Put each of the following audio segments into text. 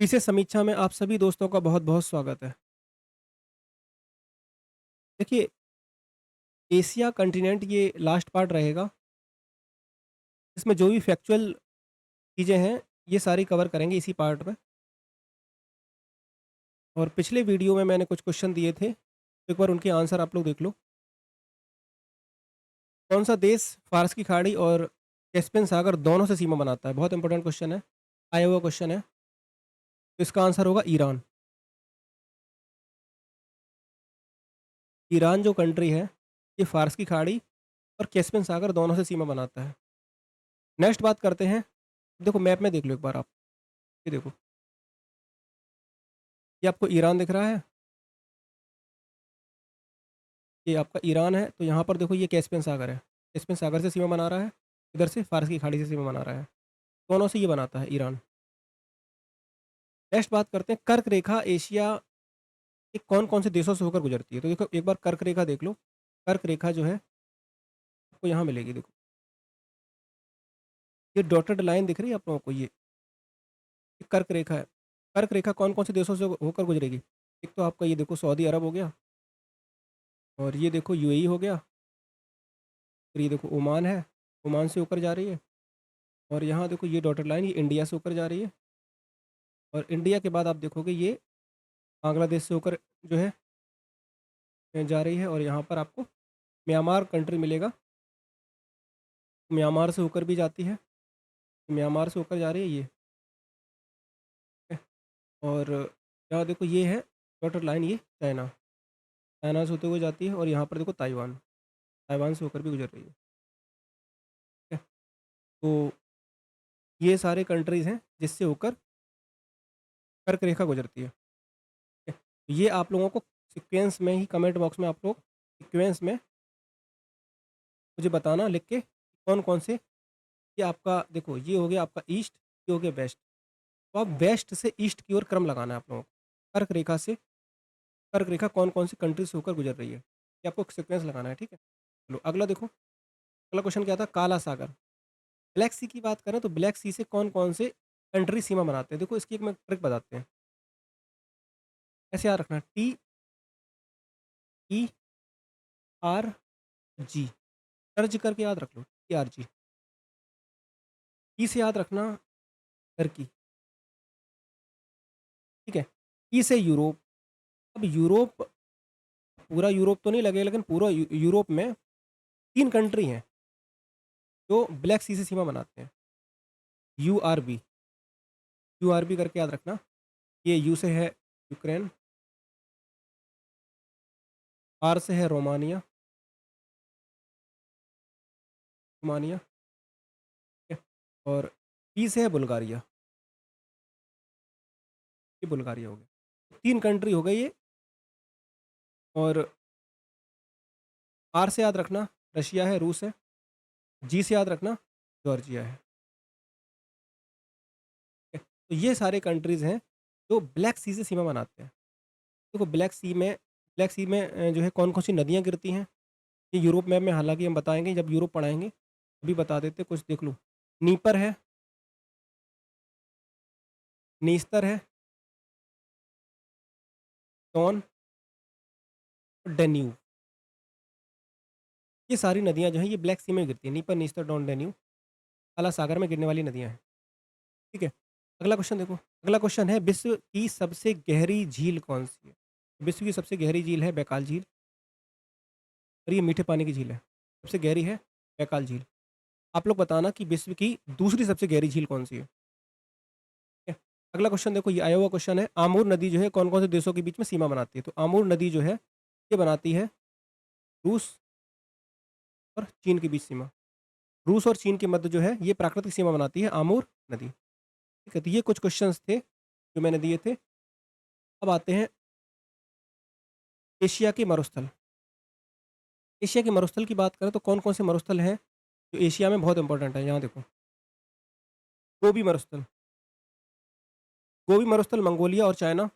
इसे समीक्षा में आप सभी दोस्तों का बहुत-बहुत स्वागत है। देखिए, एशिया कॉन्टिनेंट ये लास्ट पार्ट रहेगा। इसमें जो भी फैक्चुअल चीज़ें हैं, ये सारी कवर करेंगे इसी पार्ट में। और पिछले वीडियो में मैंने कुछ क्वेश्चन दिए थे, तो एक बार उनके आंसर आप लोग देख लो। कौन-सा देश फ़ारस की खाड़ी और कैस्पियन सागर दोनों से सीमा बनाता है? बहुत इंपॉर्टेंट क्वेश्चन है, आया हुआ क्वेश्चन है। तो इसका आंसर होगा ईरान। ईरान जो कंट्री है, ये फ़ारस की खाड़ी और कैस्पियन सागर दोनों से सीमा बनाता है। नेक्स्ट बात करते हैं, देखो मैप में देख लो एक बार आप, ये देखो, ये आपको ईरान दिख रहा है? ये आपका ईरान है, तो यहाँ पर देखो ये कैस्पियन सागर है। कैस्पियन सागर से सीमा बना रहा है, इधर से फ़ारस की खाड़ी से सीमा बना रहा है। दोनों से ये बनाता है ईरान। नेक्स्ट बात करते हैं कर्क रेखा एशिया के कौन-कौन से देशों से होकर गुजरती है? तो देखो एक बार कर्क रेखा देख लो। कर्क रेखा जो है आपको यहाँ मिलेगी देखो। ये डॉटेड लाइन दिख रही है आप लोगों को ये कर्क रेखा है। कर्क रेखा कौन-कौन से देशों से होकर गुजरेगी? एक तो आपका ये देखो सऊदी अरब हो गया और ये देखो यूएई हो गया, फिर ये देखो ओमान है, ओमान से होकर जा रही है और यहाँ देखो ये डॉटेड लाइन ये इंडिया से होकर जा रही है और इंडिया के बाद आप देखोगे ये बांग्लादेश से होकर जो है जा रही है और यहाँ पर आपको म्यांमार कंट्री मिलेगा। म्यांमार से होकर भी जाती है, म्यांमार से होकर जा रही है ये, ठीक है? और यहाँ देखो ये है डॉटेड लाइन ये चाइना, चाइना से होते हुए जाती है और यहाँ पर देखो ताइवान, ताइवान से होकर भी गुजर रही है, ठीक है? तो ये सारे कंट्रीज़ हैं जिससे होकर कर्क रेखा गुजरती है, ठीक है? ये आप लोगों को सीक्वेंस में ही कमेंट बॉक्स में आप लोग सीक्वेंस में मुझे बताना लिख के कौन-कौन से ये आपका देखो ये हो गया आपका ईस्ट, ये हो गया वेस्ट। तो आप वेस्ट से ईस्ट की ओर क्रम लगाना है आप लोगों को। कर्क रेखा से कर्क रेखा कौन-कौन सी कंट्री से होकर गुजर रही है, ये आपको सीक्वेंस लगाना है, ठीक है? चलो अगला देखो, अगला क्वेश्चन क्या था? काला सागर। ब्लैक सी की बात करें तो ब्लैक सी से कौन-कौन से कंट्री सीमा बनाते हैं? देखो इसकी एक मैं ट्रिक बताते हैं। ऐसे याद रखना TERG सर्च करके याद रख लो TRG। ई से याद रखना टर्की, ठीक है? ई से यूरोप। अब यूरोप पूरा यूरोप तो नहीं लगेगा लेकिन पूरा यूरोप में 3 कंट्री हैं जो ब्लैक सी से सीमा बनाते हैं। यूआरबी, यूआरबी करके याद रखना। ये यू से है यूक्रेन, आर से है रोमानिया, रोमानिया, ठीक है? और पी से है बुल्गारिया, ये बुल्गारिया हो गया। 3 कंट्री हो गई ये और आर से याद रखना रशिया है, रूस है, जी से याद रखना जॉर्जिया है, ठीक है? तो ये सारे कंट्रीज़ हैं जो ब्लैक सी से सीमा बनाते हैं। देखो ब्लैक सी में जो है कौन-कौन सी नदियाँ गिरती हैं, ये यूरोप मैप में हालाँकि हम बताएँगे जब यूरोप पढ़ाएँगे, अभी बता देते कुछ देख लो। नीपर है, नीस्तर है, डॉन, डेन्यूब। ये सारी नदियाँ जो हैं ये ब्लैक सी में गिरती हैं। नीपर, नीस्तर, डॉन, डेन्यूब काला सागर में गिरने वाली नदियाँ हैं, ठीक है? अगला क्वेश्चन देखो, अगला क्वेश्चन है विश्व की सबसे गहरी झील कौन-सी है? विश्व की सबसे गहरी झील है बैकाल झील और ये मीठे पानी की झील है। सबसे गहरी है बैकाल झील। आप लोग बताना कि विश्व की दूसरी सबसे गहरी झील कौन-सी है? ठीक है? अगला क्वेश्चन देखो ये आया हुआ क्वेश्चन है आमूर नदी जो है कौन-कौन से देशों के बीच में सीमा बनाती है? तो आमूर नदी जो है ये बनाती है रूस और चीन के बीच सीमा। रूस और चीन के मध्य जो है ये प्राकृतिक सीमा बनाती है आमूर नदी। ठीक है? तो ये कुछ क्वेश्चंस थे जो मैंने दिए थे। अब आते हैं एशिया के मरुस्थल। एशिया के मरुस्थल की बात करें तो कौन-कौन से मरुस्थल हैं जो एशिया में बहुत इंपॉर्टेंट है? यहाँ देखो, गोबी मरुस्थल। गोबी मरुस्थल मंगोलिया और चाइना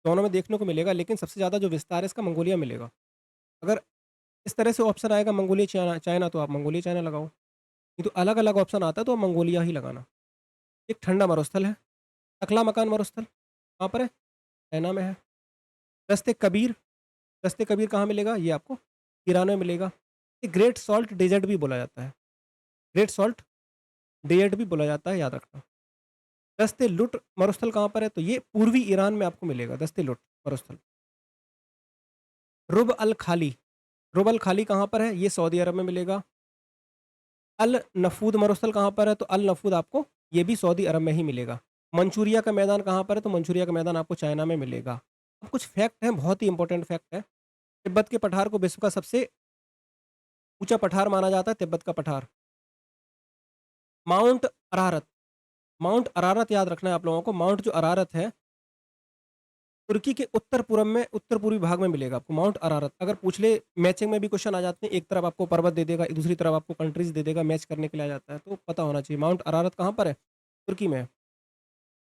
दोनों में देखने को मिलेगा लेकिन सबसे ज़्यादा जो विस्तार है इसका मंगोलिया मिलेगा। अगर इस तरह से ऑप्शन आएगा मंगोलिया चाइना चाइना तो आप मंगोलिया चाइना लगाओ। नहीं तो अलग-अलग ऑप्शन आता है तो मंगोलिया ही लगाना। एक ठंडा मरुस्थल है, टकला मकान मरुस्थल कहाँ पर है? चाइना में है। दस्ते कबीर, दस्ते कबीर कहाँ मिलेगा? ये आपको ईरान में मिलेगा। ये ग्रेट सॉल्ट डेज़र्ट भी बोला जाता है। ग्रेट सॉल्ट डेज़र्ट भी बोला जाता है, याद रखना। दस्ते लुट मरुस्थल कहाँ पर है? तो ये पूर्वी ईरान में आपको मिलेगा, दस्ते लुट मरुस्थल। रुब अल खाली, रुब अल खाली कहाँ पर है? ये सऊदी अरब में मिलेगा। अल नफूद मरुस्थल कहाँ पर है? तो अल नफूद आपको ये भी सऊदी अरब में ही मिलेगा। मंचूरिया का मैदान कहाँ पर है? तो मंचूरिया का मैदान आपको चाइना में मिलेगा। अब कुछ फैक्ट हैं, बहुत ही इंपॉर्टेंट फैक्ट है। तिब्बत के पठार को विश्व का सबसे ऊँचा पठार माना जाता है, तिब्बत का पठार। माउंट अरारत, माउंट अरारत याद रखना है आप लोगों को। माउंट जो अरारत है, तुर्की के उत्तर-पूरब में, उत्तर-पूर्वी भाग में मिलेगा आपको माउंट अरारत। अगर पूछ ले, मैचिंग में भी क्वेश्चन आ जाते हैं, एक तरफ आपको पर्वत दे देगा, दूसरी तरफ आपको कंट्रीज़ दे देगा, मैच करने के लिए आ जाता है, तो पता होना चाहिए। माउंट अरारत कहाँ पर है? तुर्की में है।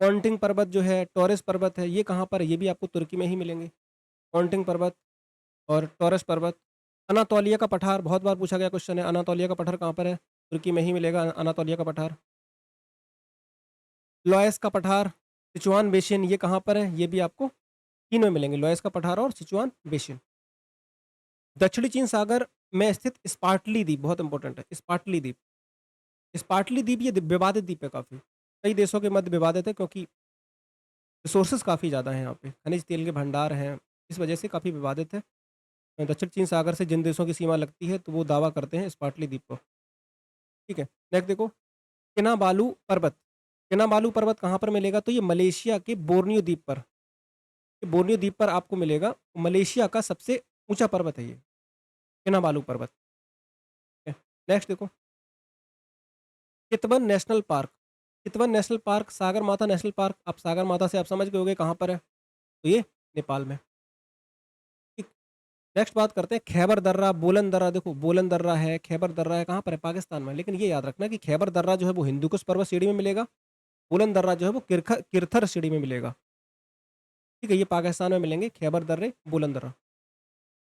पॉन्टिंग पर्वत जो है, टॉरेस पर्वत है, ये कहाँ पर है? ये भी आपको तुर्की में ही मिलेंगे। पॉन्टिंग पर्वत और टॉरेस पर्वत। अनातोलिया का पठार, बहुत बार पूछा गया क्वेश्चन है, अनातोलिया का पठार कहाँ पर है? तुर्की में ही मिलेगा अनातोलिया का पठार। लॉयस का पठार, सिचुआन बेसिन, ये कहाँ पर है? ये भी आपको तीन में मिलेंगे, लॉयस का पठार और सिचुआन बेसिन। दक्षिणी चीन सागर में स्थित स्पार्टली द्वीप बहुत इंपॉर्टेंट है, स्पार्टली द्वीप। स्पार्टली द्वीप ये विवादित द्वीप है काफ़ी। कई देशों के मध्य विवादित है क्योंकि रिसोर्सेज़ काफ़ी ज़्यादा हैं यहाँ पे, खनिज तेल के भंडार हैं, इस वजह से काफ़ी विवादित है। दक्षिण चीन सागर से जिन देशों की सीमा लगती है, तो वो दावा करते हैं स्पार्टली द्वीप को, ठीक है। नेक्स्ट देखो, किनाबालू पर्वत। किनाबालू पर्वत कहाँ पर मिलेगा? तो ये मलेशिया के बोर्नियो द्वीप पर, ये बोर्नियो द्वीप पर आपको मिलेगा। मलेशिया का सबसे ऊँचा पर्वत है ये, किनाबालू पर्वत, ठीक है। नेक्स्ट देखो, Chitwan national park. Chitwan national park, Sagarmatha national park, अब सागरमाथा से आप समझ गए होंगे कहाँ पर है, तो ये नेपाल में, ठीक। नेक्स्ट बात करते हैं खैबर दर्रा, बोलन दर्रा। देखो बोलन दर्रा है, खैबर दर्रा है, कहाँ पर है? पाकिस्तान में। लेकिन ये याद रखना कि खैबर दर्रा जो है वो हिंदुकुश पर्वत श्रेणी में मिलेगा, बोलन दर्रा जो है वो किरथर श्रेणी में मिलेगा, ठीक है। ये पाकिस्तान में मिलेंगे खैबर दर्रे, बोलन दर्रा।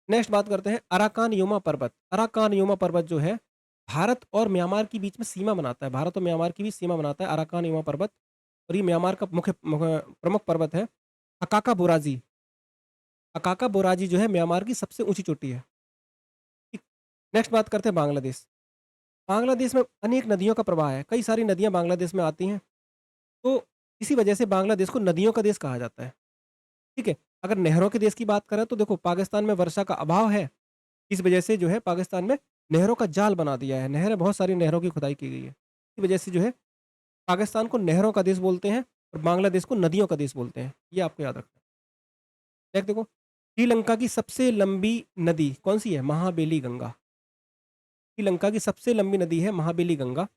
नेक्स्ट बात करते हैं अराकान योमा पर्वत। अराकान योमा पर्वत जो है भारत और म्यांमार के बीच में सीमा बनाता है, भारत और म्यांमार की भी सीमा बनाता है अराकान योमा पर्वत, और ये म्यांमार का प्रमुख पर्वत है। अकाका बोराजी, अकाका बोराजी जो है म्यांमार की सबसे ऊंची चोटी है, ठीक। नेक्स्ट बात करते हैं बांग्लादेश। बांग्लादेश में अनेक नदियों का प्रवाह है, कई सारी नदियां बांग्लादेश में आती हैं, तो इसी वजह से बांग्लादेश को नदियों का देश कहा जाता है, ठीक है। अगर नहरों के देश की बात करें तो देखो पाकिस्तान में वर्षा का अभाव है, इस वजह से जो है पाकिस्तान में नहरों का जाल बना दिया है, नहरें, बहुत सारी नहरों की खुदाई की गई है, इस वजह से जो है पाकिस्तान को नहरों का देश बोलते हैं और बांग्लादेश को नदियों का देश बोलते हैं, ये आपको याद रखना है। नेक्स्ट देखो, श्रीलंका की सबसे लंबी नदी कौन सी है? महाबेली गंगा। श्रीलंका की सबसे लंबी नदी है महाबेली गंगा,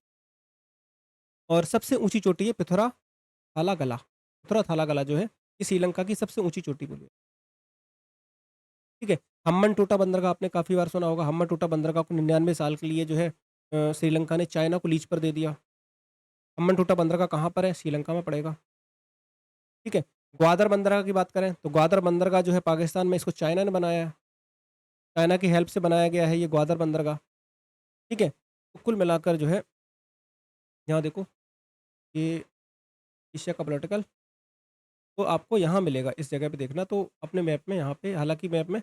और सबसे ऊंची चोटी है पिथुरा थालागला। पिथुरा थालागला जो है ये श्रीलंका की सबसे ऊंची चोटी बोली है, ठीक है। हम्मन टोटा बंदरगाह आपने काफ़ी बार सुना होगा, हम्मन टोटा बंदरगाह को 99 साल के लिए जो है श्रीलंका ने चाइना को लीज पर दे दिया। हम्मन टोटा बंदरगाह कहाँ पर है? श्रीलंका में पड़ेगा, ठीक है। ग्वादर बंदरगाह की बात करें तो ग्वादर बंदरगाह जो है पाकिस्तान में, इसको चाइना ने बनाया है, चाइना की हेल्प से बनाया गया है ये ग्वादर बंदरगाह, ठीक है। तो कुल मिलाकर जो है यहाँ देखो, ये एशिया का पोलिटिकल, तो आपको यहाँ मिलेगा, इस जगह पे देखना तो अपने मैप में, यहाँ पे हालांकि मैप में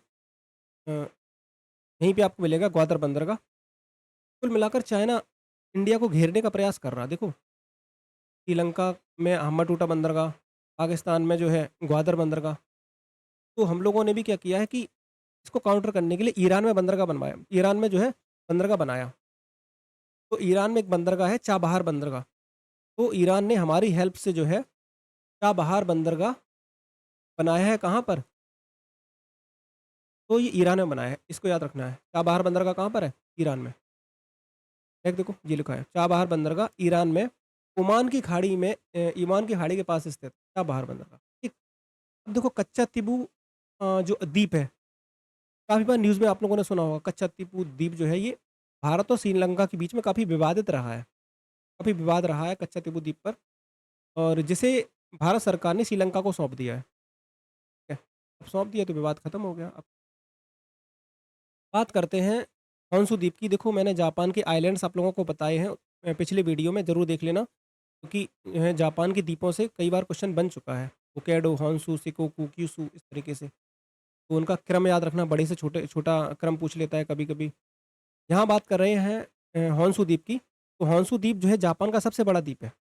अ, यहीं पे आपको मिलेगा ग्वादर बंदरगाह। कुल मिलाकर चाइना इंडिया को घेरने का प्रयास कर रहा है। देखो श्रीलंका में हम्बनटोटा बंदरगाह, पाकिस्तान में जो है ग्वादर बंदरगाह। तो हम लोगों ने भी क्या किया है कि इसको काउंटर करने के लिए ईरान में बंदरगाह बनवाया, ईरान में जो है बंदरगाह बनाया। तो ईरान में एक बंदरगाह है चाबहार बंदरगाह, तो ईरान ने हमारी हेल्प से जो है चाबहार बंदरगाह बनाया है, कहाँ पर? तो ये ईरान में बनाया है, इसको याद रखना है। चाबहार बंदरगाह कहाँ पर है? ईरान में। एक देखो ये लिखा है चाबहार बंदरगाह ईरान में, ओमान की खाड़ी में, ईमान की खाड़ी के पास स्थित चाबहार बंदरगाह, ठीक। अब देखो कच्चा तिबू जो द्वीप है, काफ़ी बार न्यूज़ में आप लोगों ने सुना होगा, कच्चा टिपू द्वीप जो है ये भारत और श्रीलंका के बीच में काफ़ी विवादित रहा है, काफ़ी विवाद रहा है कच्चा टिपू द्वीप पर, और जिसे भारत सरकार ने श्रीलंका को सौंप दिया है, ठीक है। अब सौंप दिया तो विवाद खत्म हो गया। अब बात करते हैं हॉन्शू द्वीप की। देखो मैंने जापान के आइलैंड्स आप लोगों को बताए हैं पिछले वीडियो में, ज़रूर देख लेना। क्योंकि जो है जापान के द्वीपों से कई बार क्वेश्चन बन चुका है। होक्काइडो, होन्शु, शिकोकू, क्यूशू इस तरीके से। तो उनका क्रम याद रखना बड़े से छोटा क्रम पूछ लेता है कभी-कभी। यहाँ बात कर रहे हैं होन्शु द्वीप की, तो होन्शु द्वीप जो है जापान का सबसे बड़ा द्वीप है।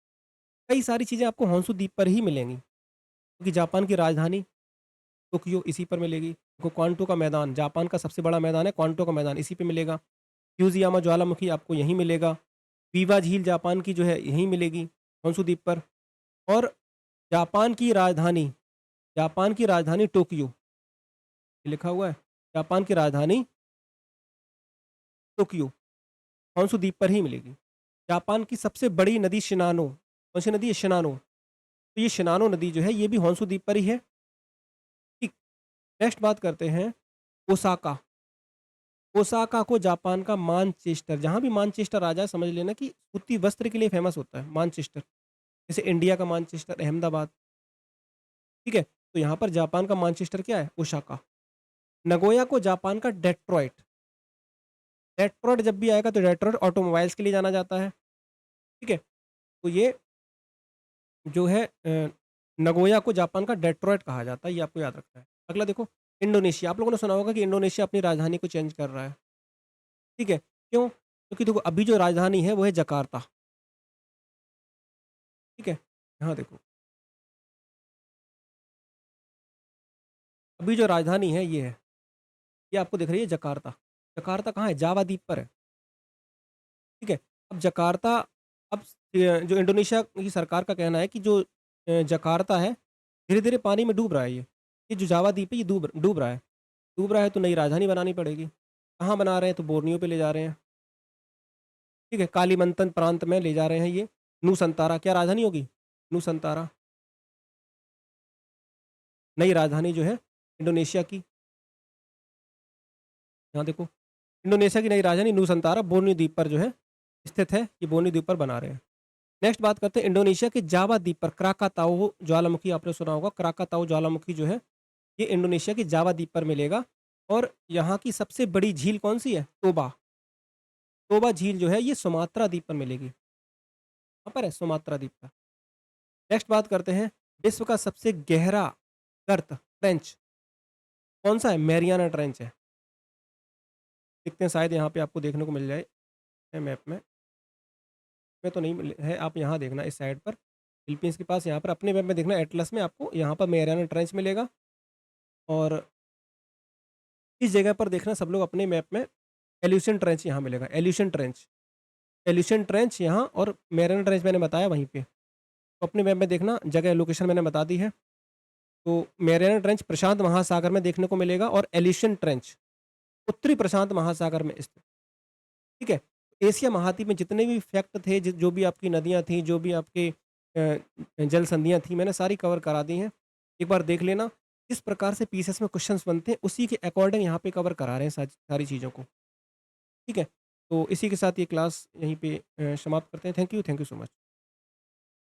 कई सारी चीज़ें आपको होन्शु द्वीप पर ही मिलेंगी, क्योंकि जापान की राजधानी टोक्यो इसी पर मिलेगी। देखो क्वांटो का मैदान, जापान का सबसे बड़ा मैदान है क्वांटो का मैदान, इसी पे मिलेगा। फ्यूजियामा ज्वालामुखी आपको यहीं मिलेगा। बीवा झील जापान की जो है यहीं मिलेगी, होन्शु द्वीप पर। और जापान की राजधानी टोक्यो, ये लिखा हुआ है, जापान की राजधानी टोक्यो होन्शु द्वीप पर ही मिलेगी। जापान की सबसे बड़ी नदी शिनानो, कौन-सी नदी है? शिनानो। तो ये शिनानो नदी जो है ये भी होन्शु द्वीप पर ही है। ठीक, नेक्स्ट बात करते हैं ओसाका। ओसाका को जापान का मानचेस्टर, जहाँ भी मानचेस्टर आ जाए समझ लेना कि सूती वस्त्र के लिए फ़ेमस होता है मानचेस्टर। जैसे इंडिया का मानचेस्टर अहमदाबाद, ठीक है? तो यहाँ पर जापान का मानचेस्टर क्या है? ओसाका। नगोया को जापान का डेट्रॉइट, डेट्रॉइट जब भी आएगा तो डेट्रॉइट ऑटोमोबाइल्स के लिए जाना जाता है, ठीक है? तो ये जो है नगोया को जापान का डेट्रॉइट कहा जाता है, ये आपको याद रखना है। अगला देखो इंडोनेशिया, आप लोगों ने सुना होगा कि इंडोनेशिया अपनी राजधानी को चेंज कर रहा है, ठीक है? क्यों? क्योंकि देखो अभी जो राजधानी है वो है जकार्ता, ठीक है? यहाँ देखो, अभी जो राजधानी है ये है, ये आपको दिख रही है जकार्ता। जकार्ता कहाँ है? जावा द्वीप पर है, ठीक है? अब जकार्ता, अब जो इंडोनेशिया की सरकार का कहना है कि जो जकार्ता है, धीरे-धीरे पानी में डूब रहा है ये। ये जो जावा द्वीप है ये डूब डूब रहा है। डूब रहा है तो नई राजधानी बनानी पड़ेगी। कहाँ बना रहे हैं? तो बोर्नियो पे ले जा रहे हैं, ठीक है? कालीमंतन प्रांत में ले जा रहे हैं ये। नूसंतारा क्या राजधानी होगी? नूसंतारा, नई राजधानी जो है इंडोनेशिया की। यहाँ देखो, इंडोनेशिया की नई राजधानी नूसंतारा बोर्नियो द्वीप पर जो है स्थित है, ये बोर्नियो द्वीप पर बना रहे हैं। नेक्स्ट बात करते हैं इंडोनेशिया के जावा द्वीप पर क्राकाताओ ज्वालामुखी, आपने सुना होगा क्राकाताओ ज्वालामुखी जो है ये इंडोनेशिया के जावा द्वीप पर मिलेगा। और यहाँ की सबसे बड़ी झील कौन-सी है? टोबा। टोबा झील जो है ये सुमात्रा द्वीप पर मिलेगी। कहाँ पर है? सुमात्रा द्वीप पर। नेक्स्ट बात करते हैं विश्व का सबसे गहरा गर्त ट्रेंच कौन-सा है? मैरियाना ट्रेंच है। देखते हैं शायद यहाँ पे आपको देखने को मिल जाए मैप में तो नहीं मिल है, आप यहाँ देखना इस साइड पर, फिलीपींस के पास यहाँ पर अपने मैप में देखना एटलस में आपको यहाँ पर मैरियाना ट्रेंच मिलेगा। और इस जगह पर देखना सब लोग अपने मैप में एल्यूशन ट्रेंच यहाँ मिलेगा, एल्यूशन ट्रेंच यहाँ, और मैरियाना ट्रेंच मैंने बताया वहीं पे। तो अपने मैप में देखना, जगह लोकेशन मैंने बता दी है। तो मैरियाना ट्रेंच प्रशांत महासागर में देखने को मिलेगा और एल्यूशन ट्रेंच उत्तरी प्रशांत महासागर में स्थित, ठीक है? एशिया महाद्वीप में जितने भी फैक्ट थे, जो भी आपकी नदियाँ थी, जो भी आपके जल संधियाँ थी, मैंने सारी कवर करा दी हैं। एक बार देख लेना, किस प्रकार से पीसीएस में क्वेश्चंस बनते हैं, उसी के अकॉर्डिंग यहाँ पे कवर करा रहे हैं सारी चीज़ों को, ठीक है? तो इसी के साथ ये क्लास यहीं पे समाप्त करते हैं। Thank you so much.